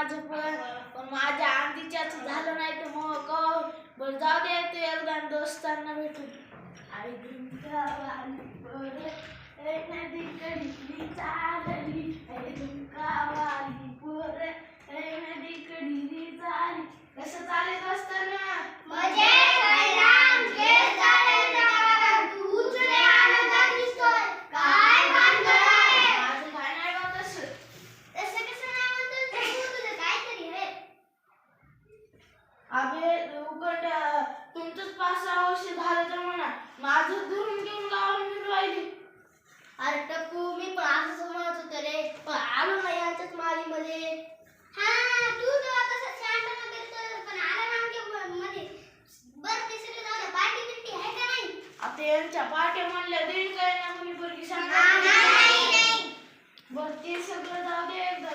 माझं पण माझ्या आंधीच्याच झालं नाही तर मग कवा बरं जाऊ दे ते एकदा दोस्तांना भेटून आई झुमका वाली पोरे ए नदी कडीली चालली आई झुमका वाली पोरे ए नदी कडीली चालली कसं चालत असताना अबे उकड्या तुमचंच 5-6 वर्ष झालं तर म्हणा माझं धरून घेऊन गावाला मिरवायली. अरे टप्पू मी पण असंच म्हणत होते रे पण आलो नाही यांच्याच मालीमध्ये. हा तू तेव्हा कसं शांतपणे करतो पण आला ना आमच्या मध्ये बस ते सगळं जाऊ पार्टी बिर्टी आहे का नाही. आता यांच्या पाट्या म्हणल्या देईल काय ना कोणी पोरगी नाही बरं ते सगळं जाऊ दे एकदा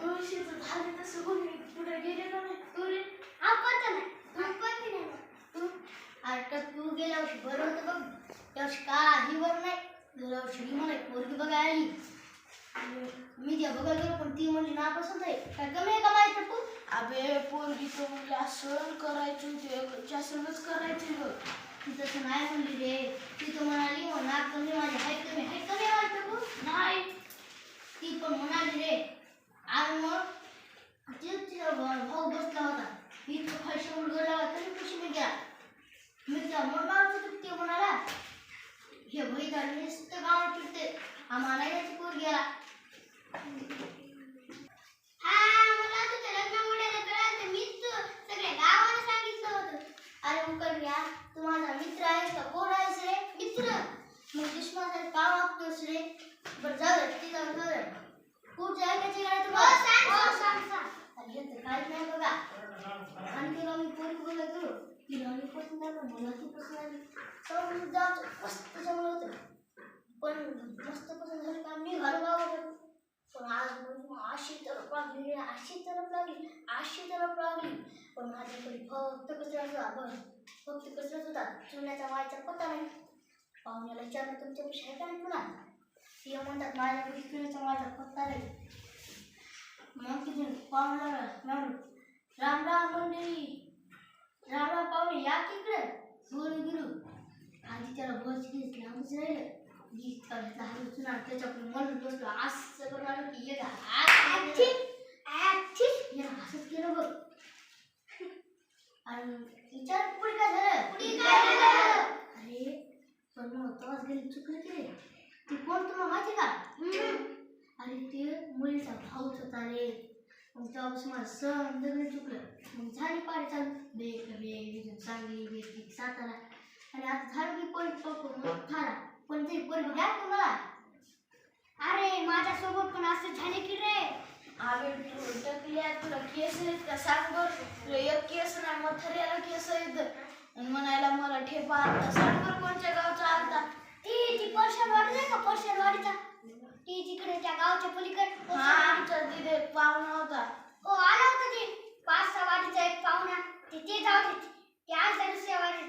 तुळशीचं झालं तसं कोणी पुढे गेले ना नाही तू रे आपण तर नाही तू अरे टप्पू गेल्या वर्षी बरं होतं बघ त्या वर्षी काही बरं नाही गेल्या वर्षी मला पोरगी बघायला आली मी त्या बघायला गेलो पण ती म्हणली नापसंत आहे काय कमी आहे का माझी टप्पू. अबे पोरगी तो म्हणजे असं करायची होती सगळंच करायची बघ ती तसं नाही म्हणली रे ती तर म्हणाली नाक कमी माझी हाईट कमी आहे माझी टप्पू. नाही ती पण म्हणाली रे आणि मग तिचा भाऊ बसला होता मी तो खालशी उडगला तरी कशी मी गेला मी त्या म्हणणार ते म्हणाला हे भाई झाले नुसतं गावात फिरते आम्हाला याची पोर गेला. हा मला तुझ्या लग्नामुळे कळालं तर मीच सगळ्या गावाला सांगितलं होतं. अरे उकरण्या तू माझा मित्र आहेस का कोण आहेस रे मित्र मग दुश्मनासाठी का वागतोस रे. बरं जाऊ दे ती जाऊ दे कुठं जायची गाडी तुम्हाला सांग अरे हे तर काहीच नाही बघा. आणि तिला मी पोरगी बघायला गेलो तिला मी पसंत आलं मला ती पसंत आली सगळं जायचं मस्त चांगलं होतं पण मस्त पसंत झालं का मी घर गावाला पण आज अशी तरफ लागली पण माझ्याकडे फक्त कचराच होता चुन्याचा व्हायचा पत्ता नाही. पाहुण्याला विचारलं तुमच्यापेक्षा आहे का नाही तुला ती म्हणतात माझ्याकडे चुन्याचा व्हायचा पत्ता नाही. मग तिथून पाहुण्याला राम राम मंडळी राम राम पाहुणे या तिकडे बोलू गिरू आधी त्याला बस घेतली आमच राहिलं गीत करायचं हलून त्याच्याकडे म्हणून बसलो असं करून की ये असंच केलं बघ आणि विचार पुढे काय झालं अरे पण मग तेव्हाच गेली चुकलं की रे ती कोण तुम्हाला माहिती का अरे ते मुलीचा भाऊच होता रे. मग तेव्हापासून मला सण दगड चुकलं मग झाली पाडी चालू बेग चांगली बेग सातारा आणि आता झालं की पोरी ठारा पण तरी पोरी घ्या तुम्हाला. अरे माझ्यासोबत पण असं झाले की रे आम्ही टकल्या तुला केस आहेत का सांग बरं तुला एक केस ना मथऱ्याला केस आहेत आणि म्हणायला मला ठेपा आता सांग बरं कोणत्या गावचा आलता ती परशनवाडी नाही का परशनवाडीचा ती तिकडे त्या गावच्या पलीकडे हा आमचा तिथे पाहुणा होता. हो आला होता ते 5-6 वाडीचा एक पाहुणा ते जाऊ दे ते आज दुसऱ्या वाडी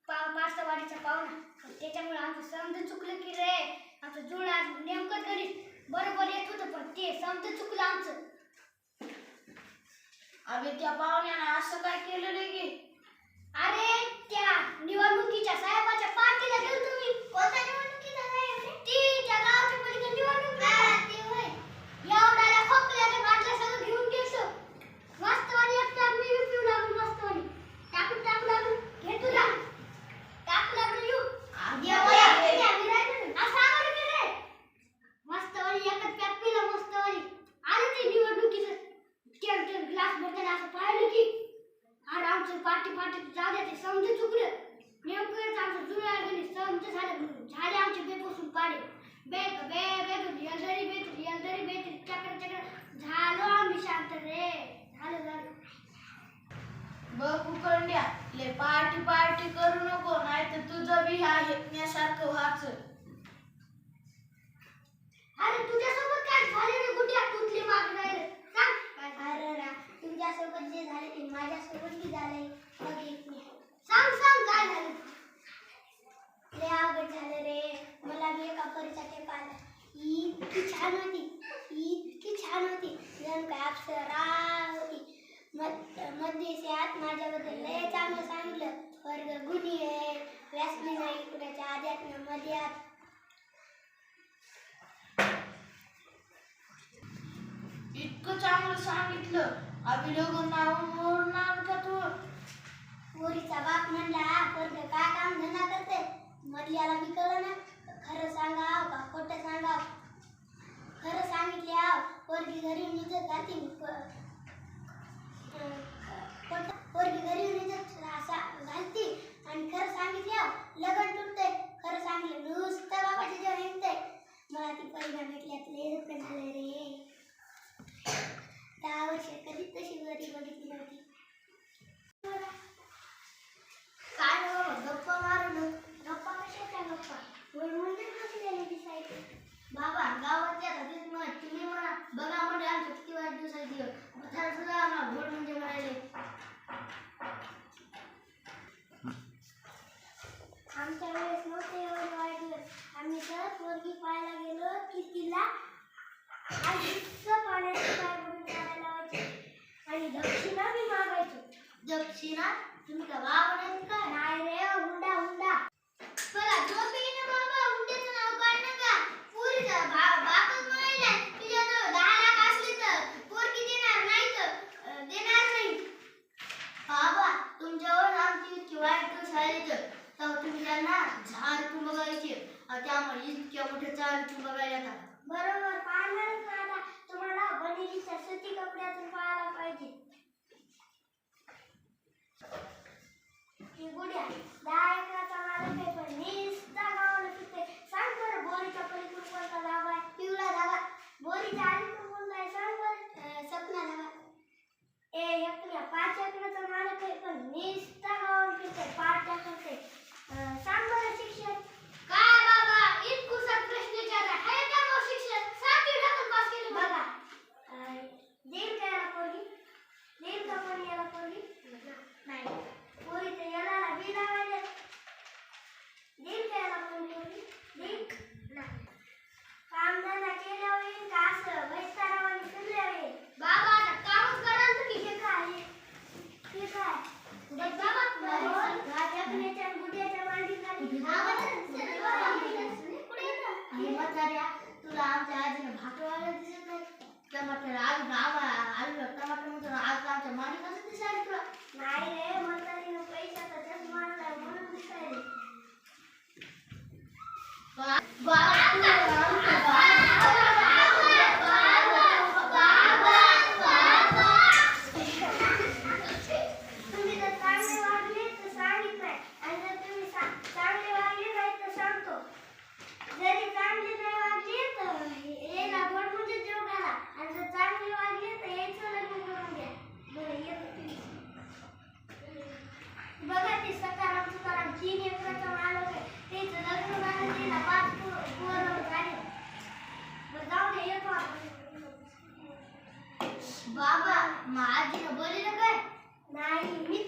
5-6 वाडीचा पाहुणा त्याच्यामुळे आमचं समज चुकलं की रे आमचं जुळा नेमकं तरी बरोबर येत होतं पण ते समज चुकलं आमचं. अबे त्या पाहुण्यानं असं काय केलं रे की अरे त्या निवडणुकीच्या साहेबाच्या पार्टीला गेलो तुम्ही कोणत्या निवडणुकीचा साहेब ती त्या गावाच्या पलीकडे निवडणूक ते होय एवढ्या खोकल्याच्या बाटल्या सगळं घेऊन गेलो मस्त वाली एकटा मी पिऊ लागलो मस्त वाली टाकू लागलो घे तुला टाकू लागलो यू असं आवडलं की रे मस्त वाली एकच पॅक पिला मस्त वाली आलं ते निवडणुकीचं ते ग्लास भरताना असं पाहिलं की अरे आमचं पार्टी जाऊ द्या ते समज चुकलं नेमकं आमचं जुळायला गेली समज झाले आमचे बेपासून पाडे बेट चक्र झालो आम्ही शांत रे झालं बघ उकंड्या ले पार्टी करू नको नाही तर तुझं बी ह्या हेपण्यासारखं व्हायचं. अरे तुझ्यासोबत काय झाले रे गुट्या कुठली माग राहिले सांग काय झालं ना तुमच्यासोबत जे झाले ते माझ्यासोबत बी झाले सांग काय झालं. लय अवघड झालं रे मला बी एका परीचा टेप आला इतकी छान होती जण काय अप्सरा मध्यात इतकं चांगलं सांगितलं आम्ही दोघं नाव मोडणार का तू? पोरीचा बाप म्हणला पोरग काय काम धंदा करते मधल्याला बी कळलं ना खरं सांगाव का खोटं सांगाव खरं सांगितले आव पोरगी घरी निजत जाती पोरगी घरी निजत घालती आणि खरं सांगितले आव लगन तुटते खरं सांगितलं नुसतं बाबाच्या जेव्हा हिंडते मला ती पोरगा भेटल्यात लय रुपये झाले रे 10 वर्ष कधीच तशी घरी बघितली नव्हती काय बाबा गप्पा मारून गप्पा कशाच्या गप्पा वर म्हणजे बसलेली दिसायची बाबा गावातल्या घरीच मग तुम्ही म्हणा बघा म्हणजे आमच्या किती वाढदिवसाची पथार सुद्धा आम्हाला गोड म्हणजे म्हणाले आमच्या वेळेस नव्हते एवढे वाढदिवस आम्ही तर पोरगी पाहायला गेलो की तिला पाण्याची पाय म्हणून काढायला लावायचे आणि दक्षिणा मी मागायचो दक्षिणा तुम्ही का बाबा नाही का नाही रे हुंडा हुंडा बघा झोप येईन बाबा हुंड्याचं नाव काढ नका पुरीचा बापच म्हणायला तुझ्याजवळ 10 लाख असले तर पोरगी देणार नाही तर देणार नाही बाबा तुमच्यावर आमची इतकी वाईट दिवस आले तर तुम्ही त्यांना झाड तुम्ही बघायचे त्यामुळे इतक्या मोठे झाड तुम्ही बघायला येतात बरोबर पाहणार आता तुम्हाला बनेलीच्या सुती कपड्यातून पाहायला पाहिजे गुड्या 10 एकराचा मालक आहे पण नुसता गावाला फिरते सांग बरं बोरीच्या पलीकडून कोणता धाबा आहे पिवळा धाबा बोरीच्या अलीकडून कोणता आहे सांग बरं सपना धाबा 5 एकराचा मालक आहे पण नुसता गावाला फिरते पार्ट्या करते सांग बरं शिक्षण काय बाबा इतकुसा प्रश्न विचारला आहे का मग शिक्षण 7वी ढकल पास केलं बघा देईल का याला पोरगी देईल का कोणी याला पोरगी नाही पोरी तर याला बी लावायला देईल का याला कोणी पोरगी देईल नाही कामधंदा केल्यावर येईल का असं वैस्तारावाने फिरल्यावर येईल बाबा आता कामच कराल तर की हे काय हे काय बाबा राजाच्या गुड्याच्या मांडी खाली तुला आमच्या आजीने भाकरवाला दिसत नाही टमाटर आज आलू टमाटर म्हणतो आज आमच्या मांडी कसं दिसायला तुला नाही रे म्हातारीनं पैशाचा चष्मा आणलाय म्हणून दिसाय रे तुम्ही जर चांगले वागले तर सांगितलंय आणि जर तुम्ही चांगले वागले नाही तर सांगतो जरी चांगले नाही वागले तर याला गोड म्हणजे जेव घाला आणि जर चांगले वागले तर यायचं लग्न करून घ्या बरं येतो बघा ते सकाराम तुकाराम 3 एकराचा मालक आहे त्याचं लग्न झालं त्याला 5 पोरं झाले बरं जाऊ दे येतो बाबा मग आजीनं बोलले काय नाही मी